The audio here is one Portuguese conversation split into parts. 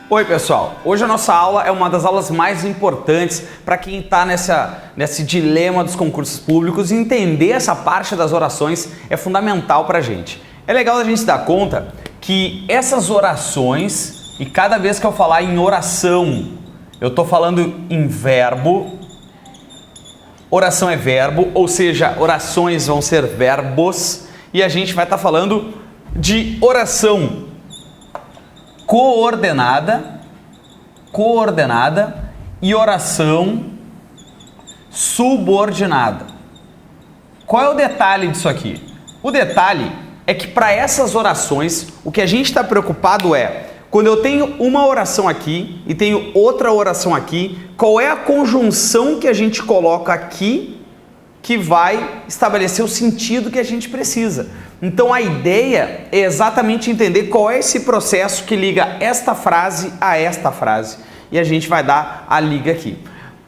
Oi pessoal, hoje a nossa aula é uma das aulas mais importantes para quem está nesse dilema dos concursos públicos. Entender essa parte das orações é fundamental para a gente. É legal a gente se dar conta que essas orações, e cada vez que eu falar em oração, eu estou falando em verbo. Oração é verbo, ou seja, orações vão ser verbos, e a gente vai estar falando de oração coordenada e oração subordinada. Qual é o detalhe disso aqui? O detalhe é que para essas orações, o que a gente está preocupado é, quando eu tenho uma oração aqui e tenho outra oração aqui, qual é a conjunção que a gente coloca aqui que vai estabelecer o sentido que a gente precisa. Então a ideia é exatamente entender qual é esse processo que liga esta frase a esta frase. E a gente vai dar a liga aqui.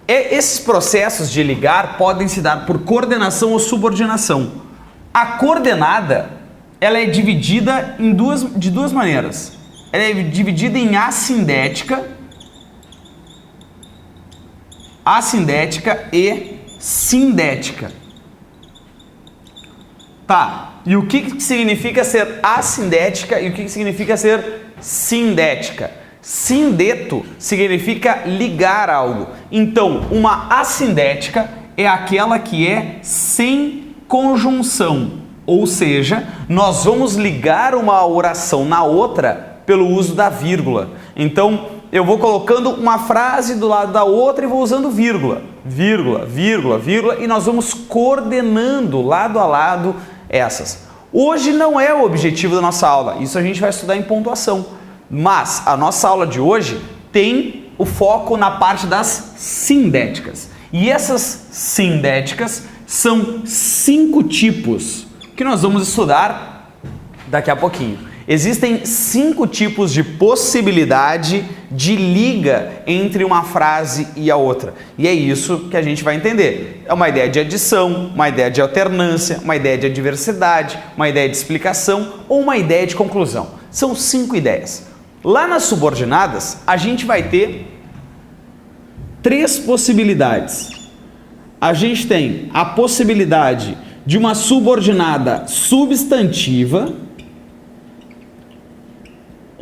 Esses processos de ligar podem se dar por coordenação ou subordinação. A coordenada, ela é dividida de duas maneiras. Ela é dividida em assindética e sindética. Tá, e o que significa ser assindética e o que significa ser sindética? Sindeto significa ligar algo. Então, uma assindética é aquela que é sem conjunção. Ou seja, nós vamos ligar uma oração na outra pelo uso da vírgula. Então, eu vou colocando uma frase do lado da outra e vou usando vírgula, vírgula, vírgula, vírgula, e nós vamos coordenando lado a lado essas. Hoje não é o objetivo da nossa aula, isso a gente vai estudar em pontuação, mas a nossa aula de hoje tem o foco na parte das sindéticas. E essas sindéticas são 5 tipos que nós vamos estudar daqui a pouquinho. Existem 5 tipos de possibilidade de liga entre uma frase e a outra. E é isso que a gente vai entender. É uma ideia de adição, uma ideia de alternância, uma ideia de adversidade, uma ideia de explicação ou uma ideia de conclusão. São 5 ideias. Lá nas subordinadas, a gente vai ter 3 possibilidades. A gente tem a possibilidade de uma subordinada substantiva,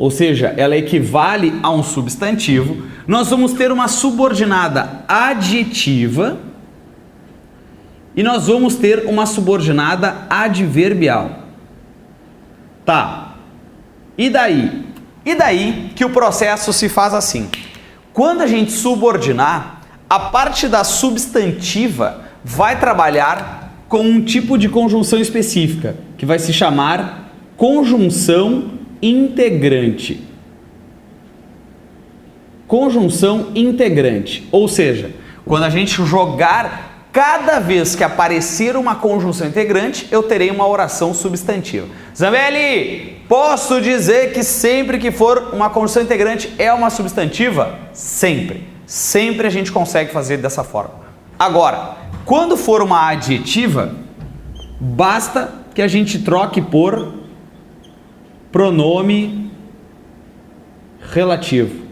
ou seja, ela equivale a um substantivo. Nós vamos ter uma subordinada adjetiva e nós vamos ter uma subordinada adverbial. Tá, e daí? E daí que o processo se faz assim. Quando a gente subordinar, a parte da substantiva vai trabalhar com um tipo de conjunção específica, que vai se chamar conjunção integrante. Conjunção integrante, ou seja, quando a gente jogar, cada vez que aparecer uma conjunção integrante, eu terei uma oração substantiva. Zambelli, posso dizer que sempre que for uma conjunção integrante é uma substantiva? Sempre. Sempre a gente consegue fazer dessa forma. Agora, quando for uma adjetiva, basta que a gente troque por pronome relativo.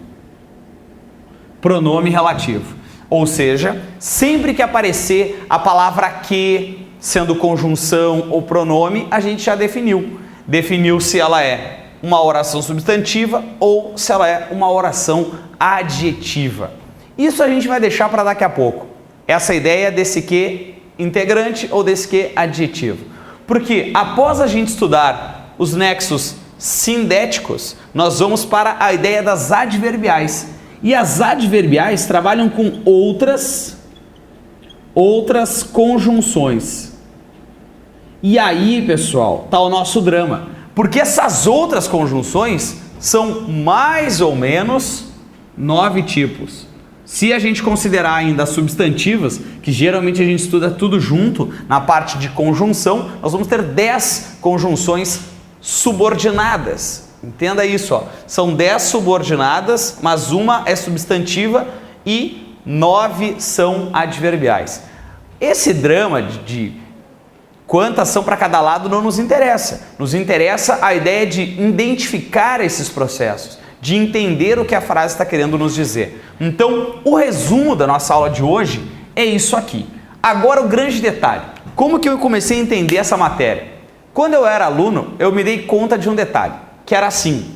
Pronome relativo. Ou seja, sempre que aparecer a palavra que, sendo conjunção ou pronome, a gente já definiu. Definiu se ela é uma oração substantiva ou se ela é uma oração adjetiva. Isso a gente vai deixar para daqui a pouco. Essa ideia desse que integrante ou desse que adjetivo. Porque após a gente estudar os nexos sindéticos, nós vamos para a ideia das adverbiais. E as adverbiais trabalham com outras conjunções. E aí, pessoal, está o nosso drama. Porque essas outras conjunções são mais ou menos 9 tipos. Se a gente considerar ainda as substantivas, que geralmente a gente estuda tudo junto, na parte de conjunção, nós vamos ter 10 conjunções subordinadas. Entenda isso, ó. São 10 subordinadas, mas uma é substantiva e 9 são adverbiais. Esse drama de quantas são para cada lado não nos interessa. Nos interessa a ideia de identificar esses processos, de entender o que a frase está querendo nos dizer. Então, o resumo da nossa aula de hoje é isso aqui. Agora, o grande detalhe. Como que eu comecei a entender essa matéria? Quando eu era aluno, eu me dei conta de um detalhe, que era assim.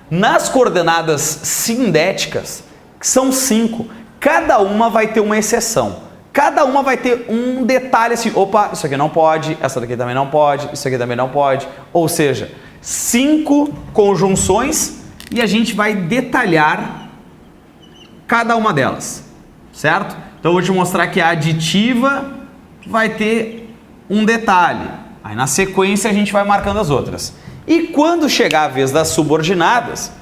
Nas coordenadas sindéticas, que são 5, cada uma vai ter uma exceção. Cada uma vai ter um detalhe assim, opa, isso aqui não pode, essa daqui também não pode, isso aqui também não pode. Ou seja, 5 conjunções e a gente vai detalhar cada uma delas, certo? Então eu vou te mostrar que a aditiva vai ter um detalhe. Aí na sequência a gente vai marcando as outras. E quando chegar a vez das subordinadas,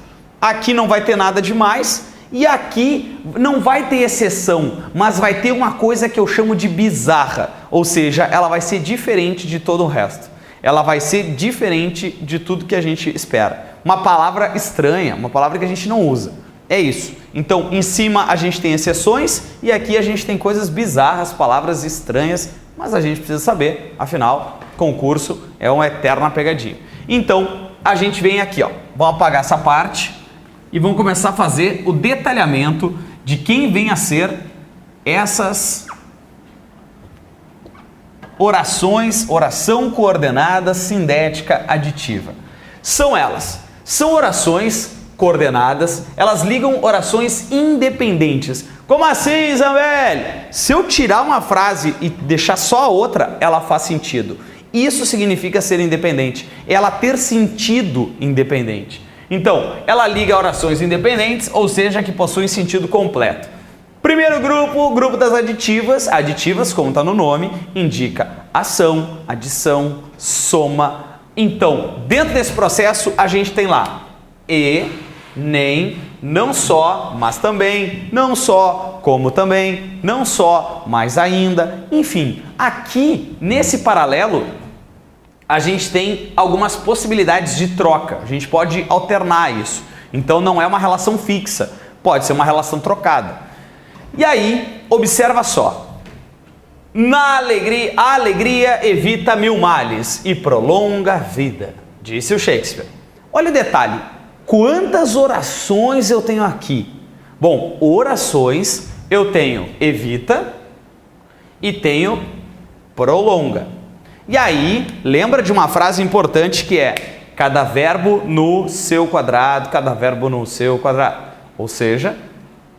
aqui não vai ter nada demais. E aqui não vai ter exceção, mas vai ter uma coisa que eu chamo de bizarra, ou seja, ela vai ser diferente de todo o resto. Ela vai ser diferente de tudo que a gente espera. Uma palavra estranha, uma palavra que a gente não usa. É isso. Então, em cima a gente tem exceções e aqui a gente tem coisas bizarras, palavras estranhas, mas a gente precisa saber, afinal, concurso é uma eterna pegadinha. Então, a gente vem aqui, ó. Vamos apagar essa parte. E vamos começar a fazer o detalhamento de quem vem a ser essas orações, oração coordenada sindética aditiva. São orações coordenadas, elas ligam orações independentes. Como assim, Isabel? Se eu tirar uma frase e deixar só a outra, ela faz sentido. Isso significa ser independente, ela ter sentido independente. Então, ela liga orações independentes, ou seja, que possuem sentido completo. Primeiro grupo, o grupo das aditivas. Aditivas, como está no nome, indica ação, adição, soma. Então, dentro desse processo, a gente tem lá e, nem, não só, mas também, não só, como também, não só, mas ainda. Enfim, aqui, nesse paralelo, a gente tem algumas possibilidades de troca, a gente pode alternar isso. Então não é uma relação fixa, pode ser uma relação trocada. E aí, observa só. A alegria evita 1000 males e prolonga a vida, disse o Shakespeare. Olha o detalhe, quantas orações eu tenho aqui? Bom, orações eu tenho evita e tenho prolonga. E aí, lembra de uma frase importante que é cada verbo no seu quadrado, cada verbo no seu quadrado. Ou seja,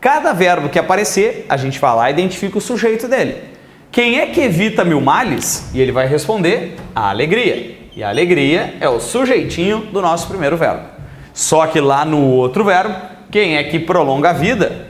cada verbo que aparecer, a gente vai lá e identifica o sujeito dele. Quem é que evita 1000 males? E ele vai responder a alegria. E a alegria é o sujeitinho do nosso primeiro verbo. Só que lá no outro verbo, quem é que prolonga a vida?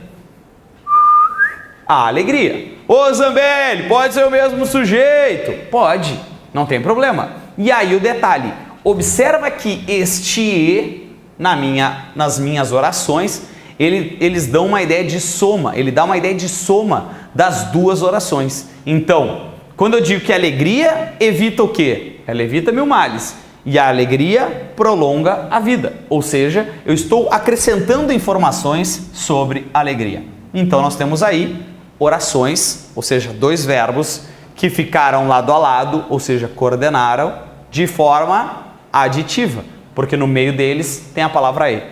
A alegria. Ô Zambelli, pode ser o mesmo sujeito? Pode. Não tem problema. E aí o detalhe, observa que este e, nas minhas orações, eles dão uma ideia de soma, ele dá uma ideia de soma das duas orações. Então, quando eu digo que a alegria evita o quê? Ela evita 1000 males. E a alegria prolonga a vida. Ou seja, eu estou acrescentando informações sobre a alegria. Então, nós temos aí orações, ou seja, 2 verbos que ficaram lado a lado, ou seja, coordenaram de forma aditiva, porque no meio deles tem a palavra e.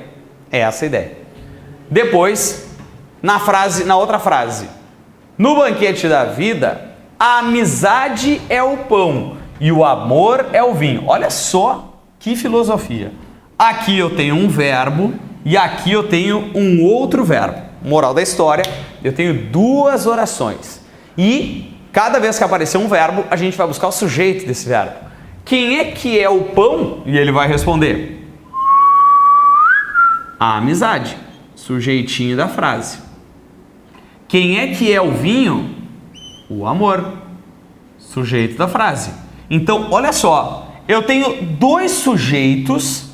É essa a ideia. Depois, na outra frase, no banquete da vida, a amizade é o pão e o amor é o vinho. Olha só que filosofia. Aqui eu tenho um verbo e aqui eu tenho um outro verbo. Moral da história, eu tenho 2 orações e cada vez que aparecer um verbo, a gente vai buscar o sujeito desse verbo. Quem é que é o pão? E ele vai responder a amizade, sujeitinho da frase. Quem é que é o vinho? O amor, sujeito da frase. Então, olha só, eu tenho 2 sujeitos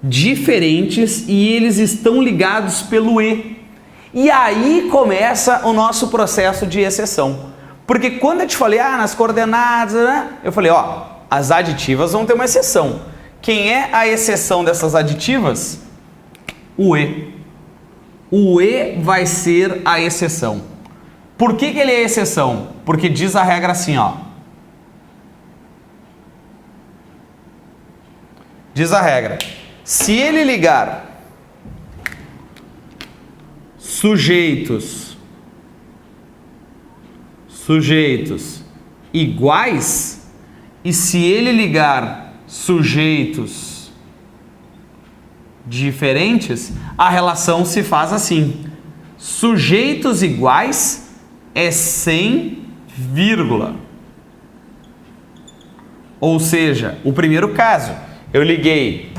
diferentes e eles estão ligados pelo e. E aí começa o nosso processo de exceção. Porque quando eu te falei, nas coordenadas, né? Eu falei, as aditivas vão ter uma exceção. Quem é a exceção dessas aditivas? O e. O e vai ser a exceção. Por que ele é exceção? Porque diz a regra assim, ó. Diz a regra. Se ele ligar sujeitos iguais e se ele ligar sujeitos diferentes, a relação se faz assim. Sujeitos iguais é sem vírgula. Ou seja, o primeiro caso, eu liguei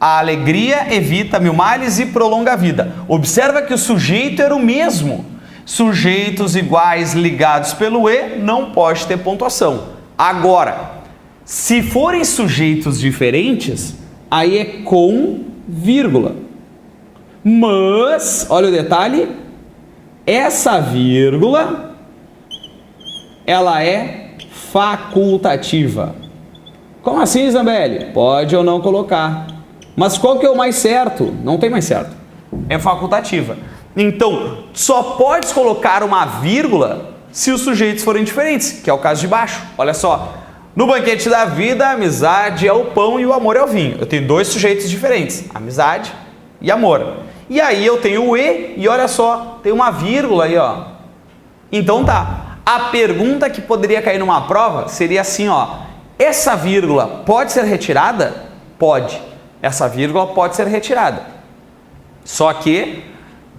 a alegria evita mil males e prolonga a vida. Observa que o sujeito era o mesmo. Sujeitos iguais ligados pelo E não pode ter pontuação. Agora, se forem sujeitos diferentes, aí é com vírgula. Mas, olha o detalhe, essa vírgula, ela é facultativa. Como assim, Isabelle? Pode ou não colocar. Mas qual que é o mais certo? Não tem mais certo. É facultativa. Então, só podes colocar uma vírgula se os sujeitos forem diferentes, que é o caso de baixo. Olha só. No banquete da vida, a amizade é o pão e o amor é o vinho. Eu tenho dois sujeitos diferentes, amizade e amor. E aí eu tenho o E e olha só, tem uma vírgula aí, ó. Então tá. A pergunta que poderia cair numa prova seria assim, ó. Essa vírgula pode ser retirada? Pode. Essa vírgula pode ser retirada. Só que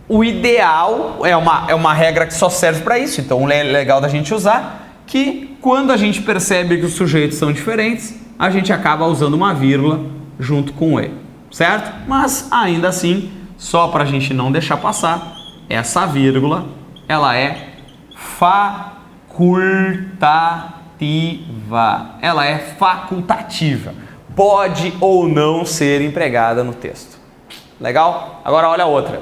o ideal é uma regra que só serve para isso. Então é legal da gente usar que quando a gente percebe que os sujeitos são diferentes, a gente acaba usando uma vírgula junto com o E, certo? Mas ainda assim, só para a gente não deixar passar, essa vírgula, ela é facultativa. Ela é facultativa. Pode ou não ser empregada no texto. Legal? Agora olha a outra.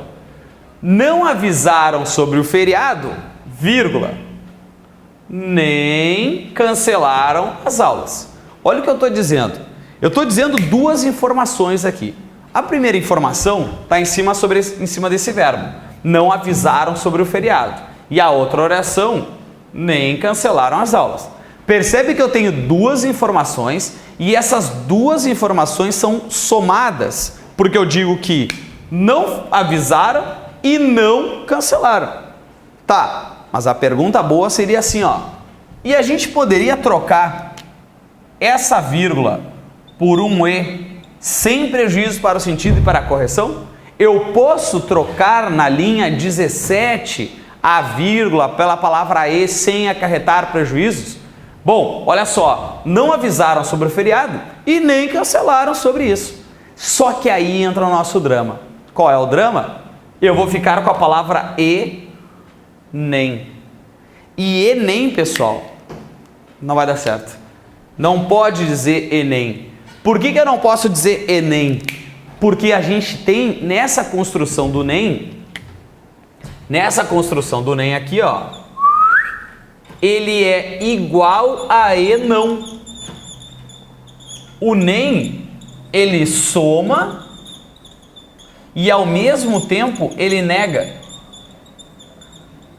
Não avisaram sobre o feriado, vírgula, nem cancelaram as aulas. Olha o que eu estou dizendo. Eu estou dizendo duas informações aqui. A primeira informação está em cima desse verbo. Não avisaram sobre o feriado. E a outra oração, nem cancelaram as aulas. Percebe que eu tenho duas informações e essas duas informações são somadas, porque eu digo que não avisaram e não cancelaram. Tá, mas a pergunta boa seria assim, ó. E a gente poderia trocar essa vírgula por um E sem prejuízo para o sentido e para a correção? Eu posso trocar na linha 17 a vírgula pela palavra E sem acarretar prejuízos? Bom, olha só, não avisaram sobre o feriado e nem cancelaram sobre isso. Só que aí entra o nosso drama. Qual é o drama? Eu vou ficar com a palavra e nem. E nem, pessoal, não vai dar certo. Não pode dizer e nem. Por que eu não posso dizer e nem? Porque a gente tem nessa construção do nem aqui, ó, ele é igual a e não. O nem, ele soma e ao mesmo tempo ele nega.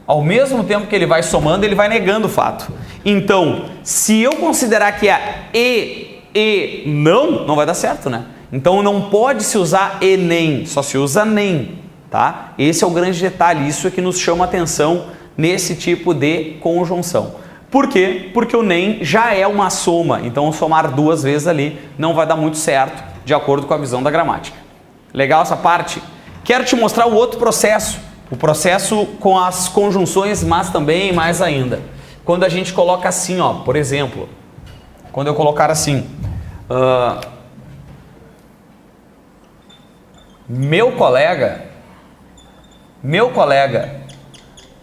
Ao mesmo tempo que ele vai somando, ele vai negando o fato. Então, se eu considerar que é e não vai dar certo, né? Então não pode se usar e nem, só se usa nem, tá? Esse é o grande detalhe, isso é que nos chama atenção nesse tipo de conjunção. Por quê? Porque o nem já é uma soma, então somar duas vezes ali não vai dar muito certo, de acordo com a visão da gramática. Legal essa parte? Quero te mostrar o outro processo, o processo com as conjunções, mas também mais ainda. Quando a gente coloca assim, ó, por exemplo, quando eu colocar assim, meu colega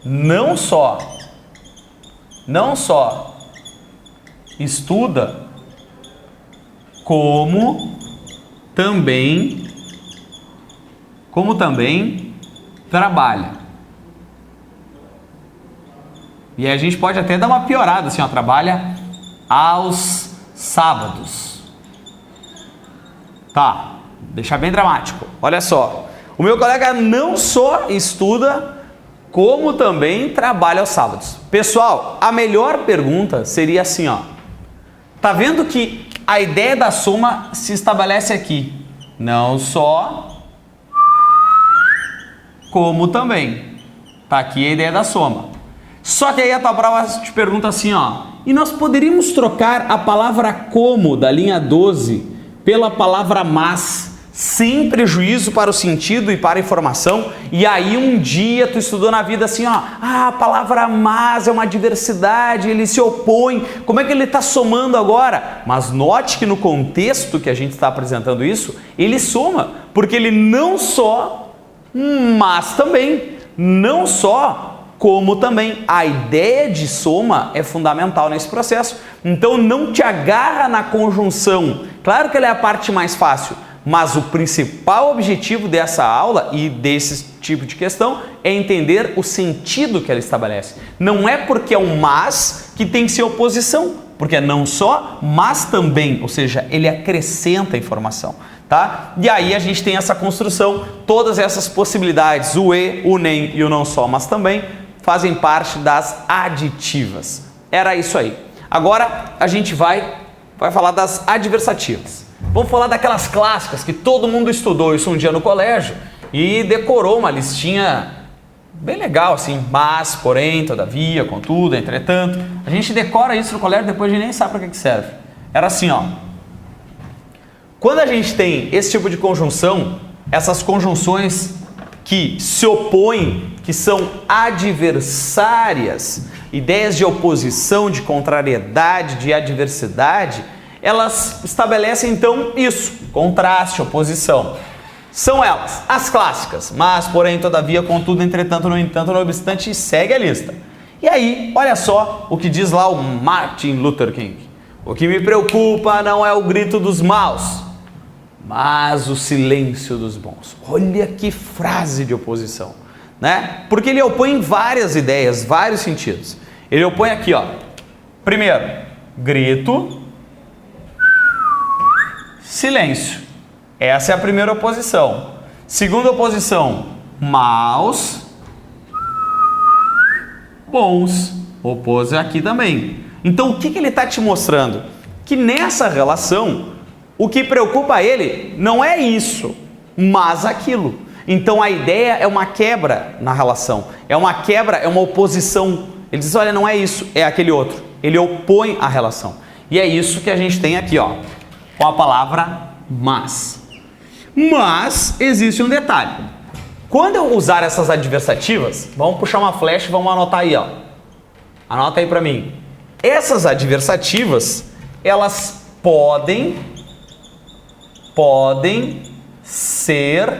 não só estuda, como também trabalha. E aí a gente pode até dar uma piorada, assim, ó, trabalha aos sábados. Tá, deixar bem dramático. Olha só, o meu colega não só estuda, como também trabalha aos sábados. Pessoal, a melhor pergunta seria assim, ó. Tá vendo que a ideia da soma se estabelece aqui? Não só, como também. Tá aqui a ideia da soma. Só que aí a tua prova te pergunta assim, ó. E nós poderíamos trocar a palavra como da linha 12 pela palavra mas, sem prejuízo para o sentido e para a informação? E aí um dia tu estudou na vida assim, ó, a palavra mas é uma adversidade, ele se opõe, como é que ele está somando agora? Mas note que no contexto que a gente está apresentando isso, ele soma, porque ele não só, mas também, não só, como também. A ideia de soma é fundamental nesse processo. Então não te agarra na conjunção. Claro que ela é a parte mais fácil, mas o principal objetivo dessa aula e desse tipo de questão é entender o sentido que ela estabelece. Não é porque é um mas que tem que ser oposição, porque é não só, mas também, ou seja, ele acrescenta informação, tá? E aí a gente tem essa construção, todas essas possibilidades, o e, o nem e o não só, mas também fazem parte das aditivas. Era isso aí. Agora a gente vai falar das adversativas. Vamos falar daquelas clássicas que todo mundo estudou isso um dia no colégio e decorou uma listinha bem legal assim, mas, porém, todavia, contudo, entretanto. A gente decora isso no colégio, depois a gente nem sabe para que serve. Era assim, ó. Quando a gente tem esse tipo de conjunção, essas conjunções que se opõem, que são adversárias, ideias de oposição, de contrariedade, de adversidade, elas estabelecem então isso, contraste, oposição. São elas, as clássicas, mas, porém, todavia, contudo, entretanto, no entanto, no obstante, segue a lista. E aí, olha só o que diz lá o Martin Luther King. O que me preocupa não é o grito dos maus, mas o silêncio dos bons. Olha que frase de oposição, né? Porque ele opõe várias ideias, vários sentidos. Ele opõe aqui, ó. Primeiro, grito, silêncio. Essa é a primeira oposição. Segunda oposição, maus, bons. Opôs aqui também. Então, o que ele está te mostrando? Que nessa relação, o que preocupa ele não é isso, mas aquilo. Então, a ideia é uma quebra na relação. É uma quebra, é uma oposição. Ele diz, olha, não é isso, é aquele outro. Ele opõe a relação. E é isso que a gente tem aqui, ó, com a palavra mas. Mas existe um detalhe. Quando eu usar essas adversativas, vamos puxar uma flecha e vamos anotar aí, ó. Anota aí para mim. Essas adversativas, elas podem ser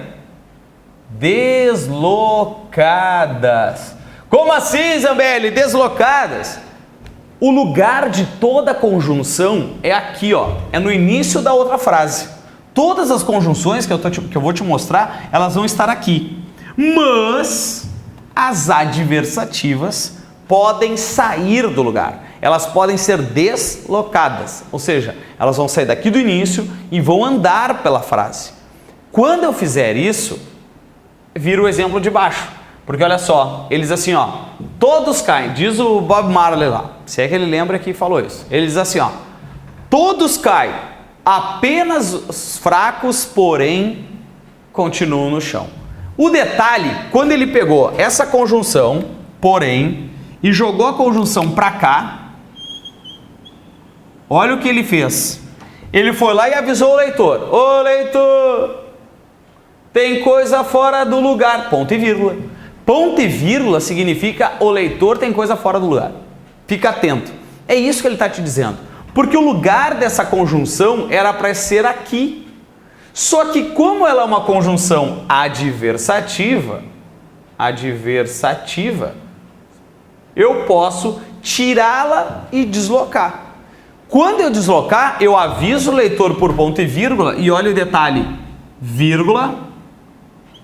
deslocadas. Como assim, Zambelli? Deslocadas? O lugar de toda conjunção é aqui, ó. É no início da outra frase. Todas as conjunções que eu vou te mostrar, elas vão estar aqui. Mas as adversativas podem sair do lugar. Elas podem ser deslocadas. Ou seja, elas vão sair daqui do início e vão andar pela frase. Quando eu fizer isso, vira o exemplo de baixo. Porque olha só, eles assim, ó, todos caem. Diz o Bob Marley lá, se é que ele lembra que falou isso. Ele diz assim, ó, todos caem, apenas os fracos, porém, continuam no chão. O detalhe, quando ele pegou essa conjunção, porém, e jogou a conjunção para cá, olha o que ele fez. Ele foi lá e avisou o leitor. Ô leitor, tem coisa fora do lugar. Ponto e vírgula. Ponto e vírgula significa o leitor tem coisa fora do lugar. Fica atento. É isso que ele está te dizendo. Porque o lugar dessa conjunção era para ser aqui. Só que como ela é uma conjunção adversativa, eu posso tirá-la e deslocar. Quando eu deslocar, eu aviso o leitor por ponto e vírgula e olha o detalhe, vírgula,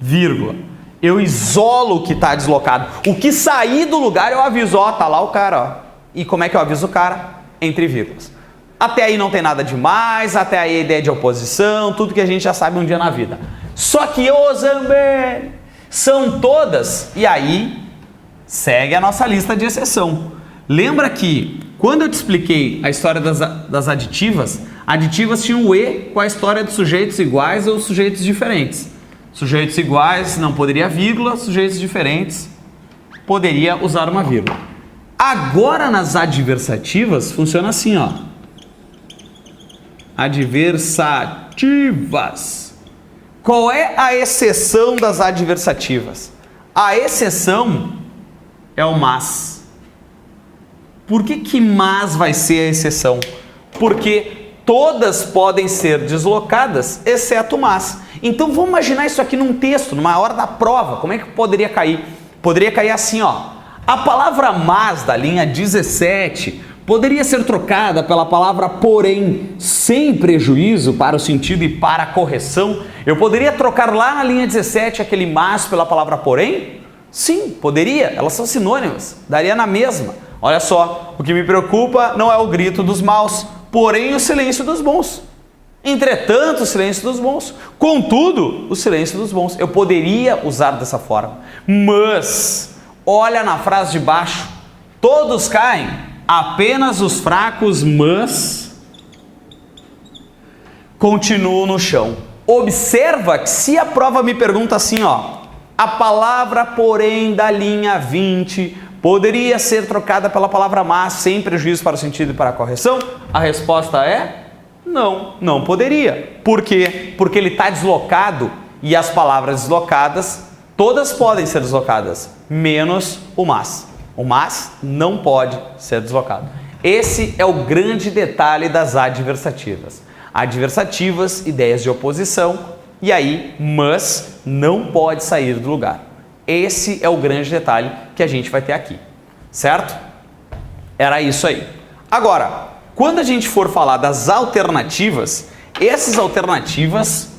vírgula. Eu isolo o que está deslocado. O que sair do lugar eu aviso, ó, tá lá o cara, ó. E como é que eu aviso o cara? Entre vírgulas. Até aí não tem nada demais, até aí a ideia de oposição, tudo que a gente já sabe um dia na vida. Só que, ô Zambelli, são todas, e aí segue a nossa lista de exceção. Lembra que quando eu te expliquei a história das aditivas, aditivas tinham o E com a história de sujeitos iguais ou sujeitos diferentes. Sujeitos iguais não poderia vírgula, sujeitos diferentes poderia usar uma vírgula. Agora nas adversativas funciona assim, ó. Adversativas. Qual é a exceção das adversativas? A exceção é o mas. Por que mas vai ser a exceção? Porque todas podem ser deslocadas, exceto mas. Então vamos imaginar isso aqui num texto, numa hora da prova. Como é que poderia cair? Poderia cair assim, ó. A palavra mas da linha 17 poderia ser trocada pela palavra porém, sem prejuízo para o sentido e para a correção. Eu poderia trocar lá na linha 17 aquele mas pela palavra porém? Sim, poderia. Elas são sinônimas. Daria na mesma. Olha só, o que me preocupa não é o grito dos maus, porém o silêncio dos bons. Entretanto, o silêncio dos bons. Contudo, o silêncio dos bons. Eu poderia usar dessa forma. Mas, olha na frase de baixo. Todos caem, apenas os fracos, mas continuam no chão. Observa que se a prova me pergunta assim, ó, a palavra porém da linha 20 poderia ser trocada pela palavra mas sem prejuízo para o sentido e para a correção? A resposta é não, não poderia. Por quê? Porque ele está deslocado e as palavras deslocadas, todas podem ser deslocadas, menos o mas. O mas não pode ser deslocado. Esse é o grande detalhe das adversativas. Adversativas, ideias de oposição, e aí mas não pode sair do lugar. Esse é o grande detalhe que a gente vai ter aqui, certo? Era isso aí. Agora, quando a gente for falar das alternativas, essas alternativas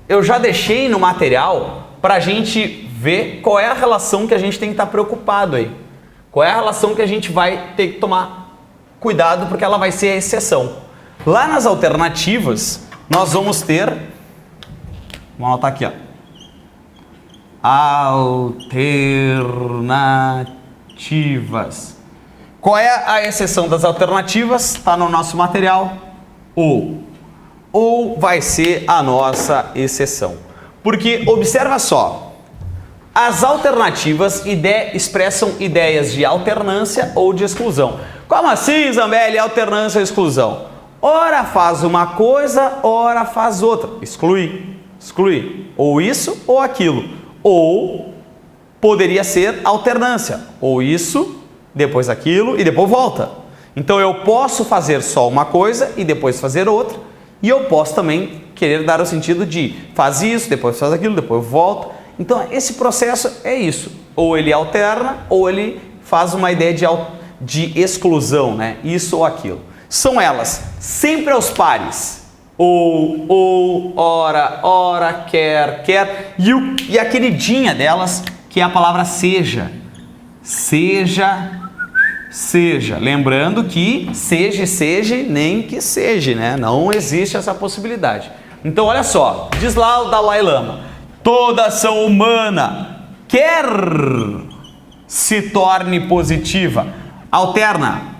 eu já deixei no material para a gente ver qual é a relação que a gente tem que estar preocupado aí. Qual é a relação que a gente vai ter que tomar cuidado porque ela vai ser a exceção. Lá nas alternativas, nós vamos ter... Vamos anotar aqui, ó. Alternativas. Qual é a exceção das alternativas? Está no nosso material. Ou vai ser a nossa exceção. Porque, observa só, as alternativas expressam ideias de alternância ou de exclusão. Como assim, Zambelli, alternância ou exclusão? Ora faz uma coisa, ora faz outra. Exclui. Ou isso ou aquilo. Ou poderia ser alternância, ou isso, depois aquilo e depois volta. Então eu posso fazer só uma coisa e depois fazer outra, e eu posso também querer dar o sentido de faz isso, depois faz aquilo, depois volta. Então esse processo é isso, ou ele alterna ou ele faz uma ideia de exclusão, né? Isso ou aquilo. São elas sempre aos pares. Ou, ora, quer. E a queridinha delas, que é a palavra seja. Seja. Lembrando que seja, nem que seja, né? Não existe essa possibilidade. Então, olha só. Diz lá o Dalai Lama. Toda ação humana quer se torne positiva. Alterna.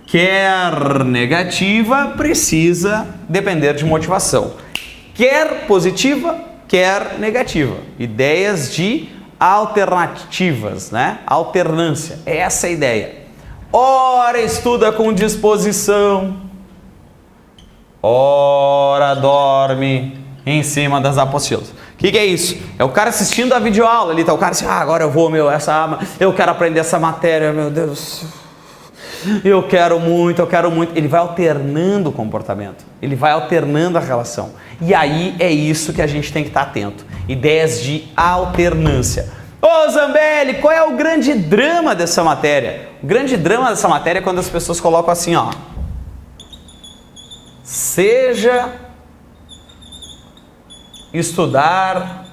Quer negativa, precisa depender de motivação. Quer positiva, quer negativa. Ideias de alternativas, né? Alternância. Essa é a ideia. Ora estuda com disposição. Ora dorme em cima das apostilas. O que é isso? É o cara assistindo a videoaula. Ali tá o cara assim, agora eu vou, eu quero aprender essa matéria, meu Deus. Eu quero muito. Ele vai alternando o comportamento. Ele vai alternando a relação. E aí é isso que a gente tem que estar atento. Ideias de alternância. Ô Zambelli, qual é o grande drama dessa matéria? O grande drama dessa matéria é quando as pessoas colocam assim, ó. Seja estudar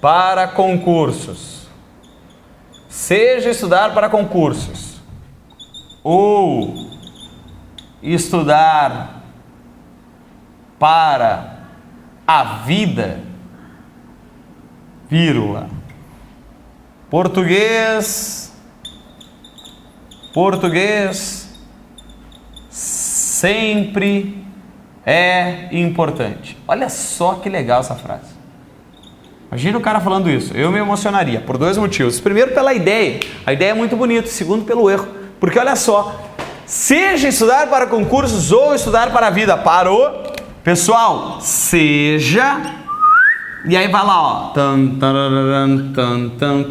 para concursos. Seja estudar para concursos. Ou estudar para a vida vírgula. Português sempre é importante. Olha só que legal essa frase. Imagina o cara falando isso. Eu me emocionaria por dois motivos. Primeiro, pela ideia. A ideia é muito bonita. Segundo, pelo erro. Porque olha só, seja estudar para concursos ou estudar para a vida. Parou. Pessoal, seja... E aí vai lá, ó.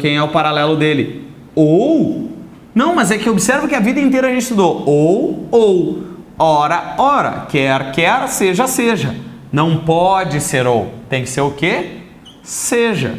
Quem é o paralelo dele? Ou. Não, mas é que observa que a vida inteira a gente estudou. Ou. Ora. Quer, seja. Não pode ser ou. Tem que ser o quê? Seja.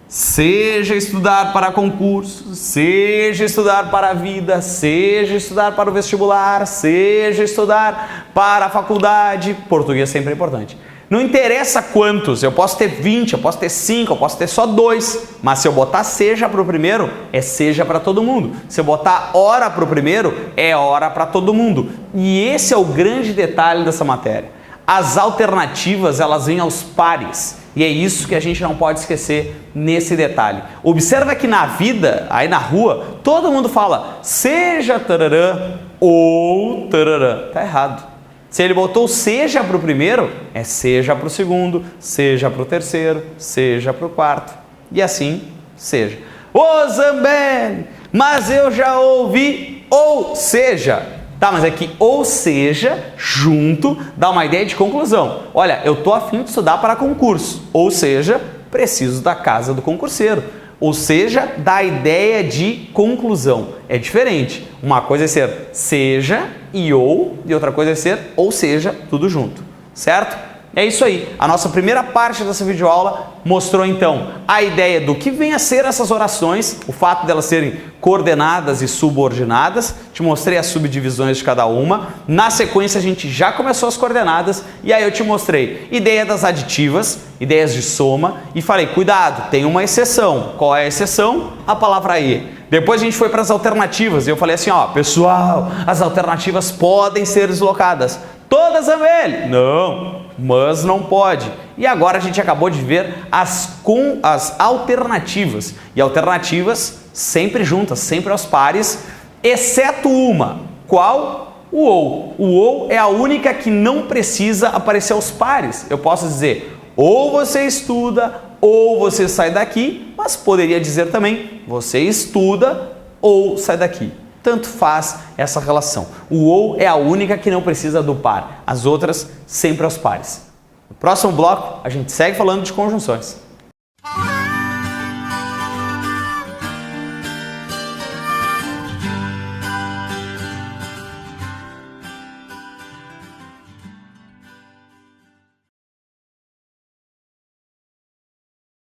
Seja estudar para concursos, seja estudar para a vida, seja estudar para o vestibular, seja estudar para a faculdade. Português sempre é importante. Não interessa quantos, eu posso ter 20, eu posso ter 5, eu posso ter só 2, mas se eu botar seja para o primeiro, é seja para todo mundo. Se eu botar hora para o primeiro, é hora para todo mundo. E esse é o grande detalhe dessa matéria. As alternativas, elas vêm aos pares. E é isso que a gente não pode esquecer nesse detalhe. Observa que na vida, aí na rua, todo mundo fala seja tararã ou tararã. Tá errado. Se ele botou seja para o primeiro, é seja para o segundo, seja para o terceiro, seja para o quarto. E assim seja. Ô Zambelli, mas eu já ouvi ou seja. Tá, mas aqui ou seja, junto, dá uma ideia de conclusão. Olha, eu tô a fim de estudar para concurso. Ou seja, preciso da casa do concurseiro. Ou seja, dá a ideia de conclusão. É diferente. Uma coisa é ser seja e outra coisa é ser ou seja, tudo junto. Certo? É isso aí. A nossa primeira parte dessa videoaula mostrou então a ideia do que vem a ser essas orações, o fato delas serem coordenadas e subordinadas. Te mostrei as subdivisões de cada uma. Na sequência a gente já começou as coordenadas e aí eu te mostrei ideia das aditivas, ideias de soma e falei, cuidado, tem uma exceção. Qual é a exceção? A palavra e. Depois a gente foi para as alternativas e eu falei assim, ó, pessoal, as alternativas podem ser deslocadas. Todas, Zambelli? Não, mas não pode. E agora a gente acabou de ver as alternativas. E alternativas sempre juntas, sempre aos pares, exceto uma. Qual? O ou. O ou é a única que não precisa aparecer aos pares. Eu posso dizer, ou você estuda, ou você sai daqui, mas poderia dizer também, você estuda ou sai daqui. Tanto faz essa relação. O ou é a única que não precisa do par. As outras sempre aos pares. No próximo bloco, a gente segue falando de conjunções.